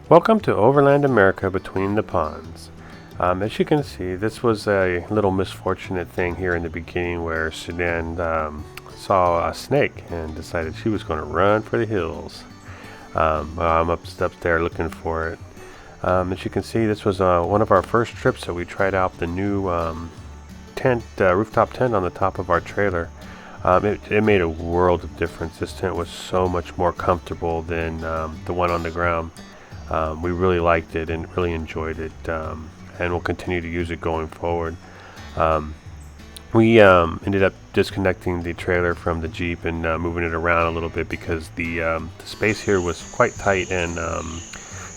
Welcome to Overland America between the ponds. As you can see, this was a little misfortunate thing here in the beginning where Sudan saw a snake and decided she was going to run for the hills. I'm up there looking for it. As you can see, this was one of our first trips that we tried out the new rooftop tent on the top of our trailer. It made a world of difference. This tent was so much more comfortable than the one on the ground. We really liked it and really enjoyed it, and we'll continue to use it going forward. We ended up disconnecting the trailer from the Jeep and moving it around a little bit because the space here was quite tight, and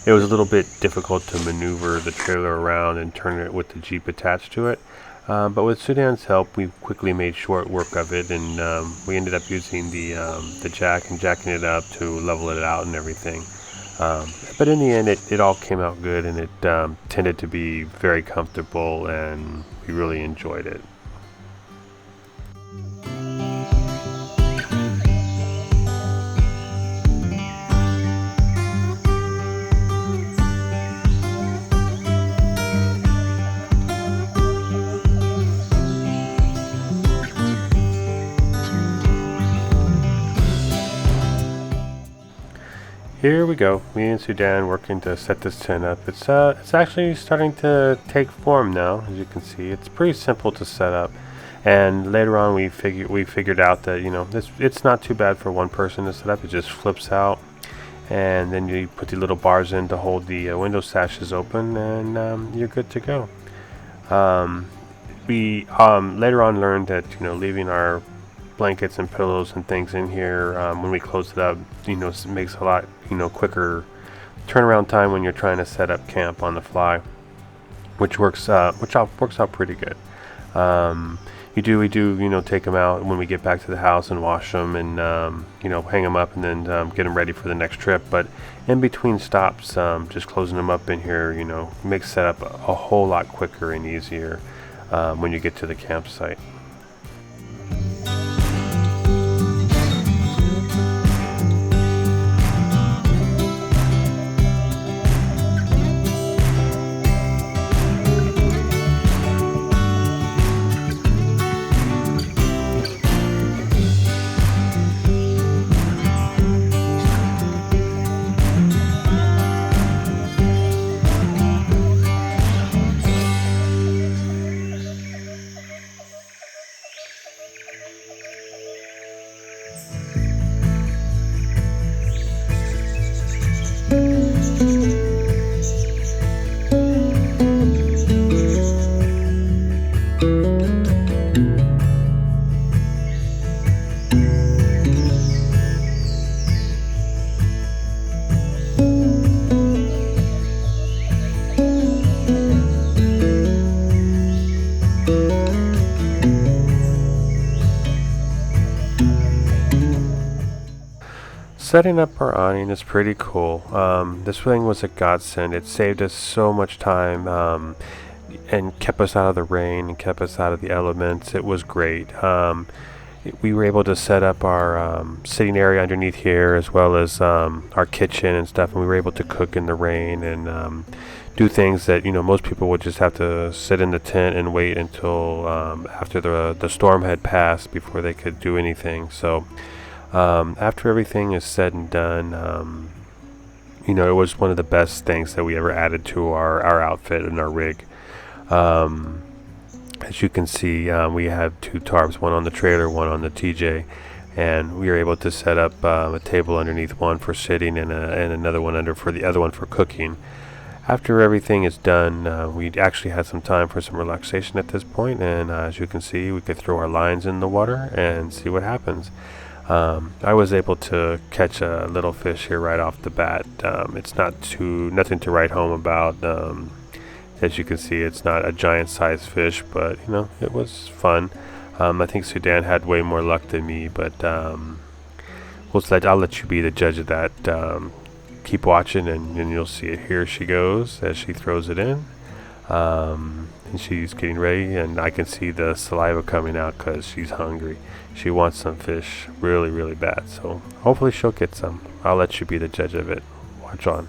it was a little bit difficult to maneuver the trailer around and turn it with the Jeep attached to it. But with Sudan's help, we quickly made short work of it, and we ended up using the jack and jacking it up to level it out and everything. But in the end, it all came out good, and it tended to be very comfortable, and we really enjoyed it. Here we go, me and Sudan working to set this tent up. It's actually starting to take form now. As you can see, it's pretty simple to set up, and later on we figured out that it's not too bad for one person to set up. It just flips out, and then you put the little bars in to hold the window sashes open, and you're good to go. We later on learned that leaving our blankets and pillows and things in here when we close it up makes a lot quicker turnaround time when you're trying to set up camp on the fly, which works out pretty good. We do take them out when we get back to the house and wash them and hang them up and then get them ready for the next trip. But in between stops, just closing them up in here makes setup a whole lot quicker and easier when you get to the campsite. Setting up our awning is pretty cool. This thing was a godsend. It saved us so much time and kept us out of the rain and kept us out of the elements. It was great. We were able to set up our sitting area underneath here as well as our kitchen and stuff, and we were able to cook in the rain and do things that most people would just have to sit in the tent and wait until after the storm had passed before they could do anything. So after everything is said and done, it was one of the best things that we ever added to our outfit and our rig. As you can see, we have two tarps, one on the trailer, one on the TJ, and we were able to set up a table underneath one for sitting and another one for the other one for cooking. After everything is done, we actually had some time for some relaxation at this point, and as you can see, we could throw our lines in the water and see what happens. I was able to catch a little fish here right off the bat. It's nothing to write home about. As you can see, it's not a giant sized fish, but it was fun. I think Sudan had way more luck than me, but I'll let you be the judge of that. Keep watching and you'll see it. Here she goes as she throws it in. And she's getting ready, and I can see the saliva coming out because she's hungry. She wants some fish really, really bad. So hopefully she'll get some. I'll let you be the judge of it. Watch on.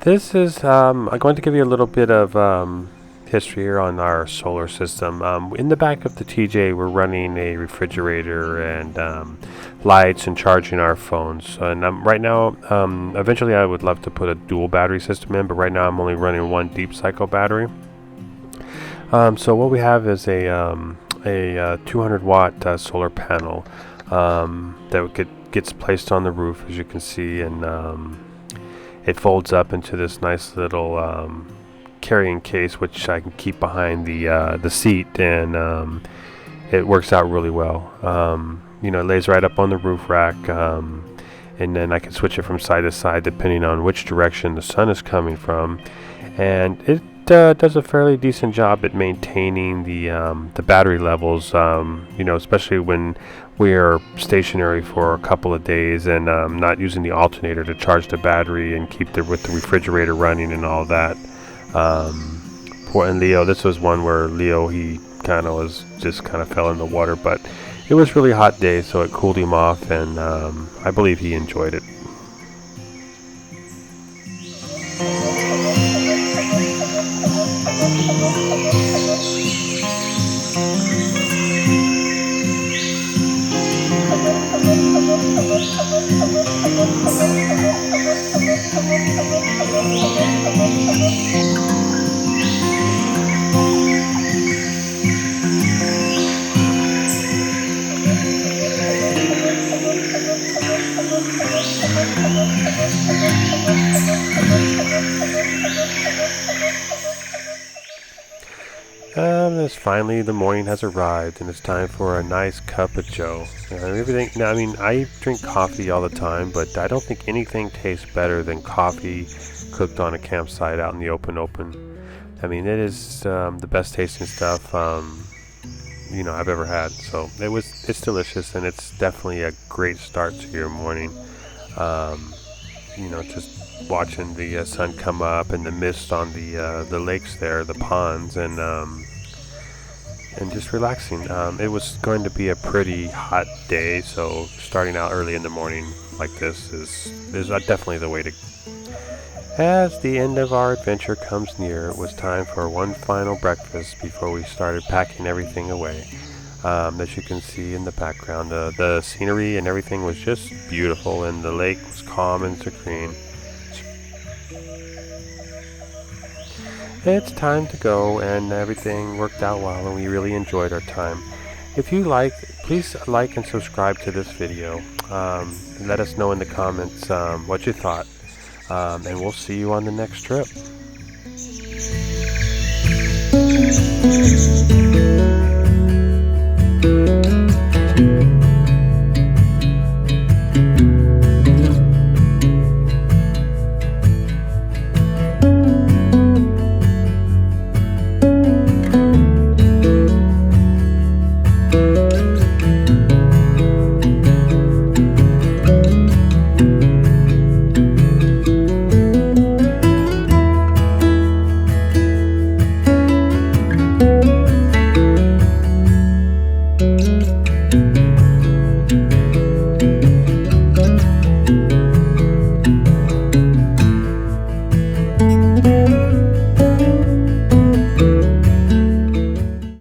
This is, I'm going to give you a little bit of history here on our solar system. In the back of the TJ, we're running a refrigerator and lights and charging our phones. And right now, eventually I would love to put a dual battery system in, but right now I'm only running one deep cycle battery. So what we have is a 200 watt solar panel that gets placed on the roof, as you can see, and it folds up into this nice little carrying case, which I can keep behind the seat, and it works out really well. It lays right up on the roof rack, and then I can switch it from side to side depending on which direction the sun is coming from, and it does a fairly decent job at maintaining the battery levels, especially when we are stationary for a couple of days and not using the alternator to charge the battery and keep with the refrigerator running and all that. And Leo, this was one where Leo, he kind of fell in the water, but it was really hot day, so it cooled him off, and I believe he enjoyed it. Finally, the morning has arrived, and it's time for a nice cup of joe. I drink coffee all the time, but I don't think anything tastes better than coffee cooked on a campsite out in the open. I mean, it is the best tasting stuff I've ever had. So it's delicious, and it's definitely a great start to your morning. Just watching the sun come up and the mist on the lakes there, the ponds, and just relaxing. It was going to be a pretty hot day, so starting out early in the morning like this is definitely the way to. As the end of our adventure comes near, it was time for one final breakfast before we started packing everything away. As you can see in the background, the scenery and everything was just beautiful, and the lake was calm and serene. It's time to go, and everything worked out well, and we really enjoyed our time. If you please like and subscribe to this video. Let us know in the comments what you thought, and we'll see you on the next trip.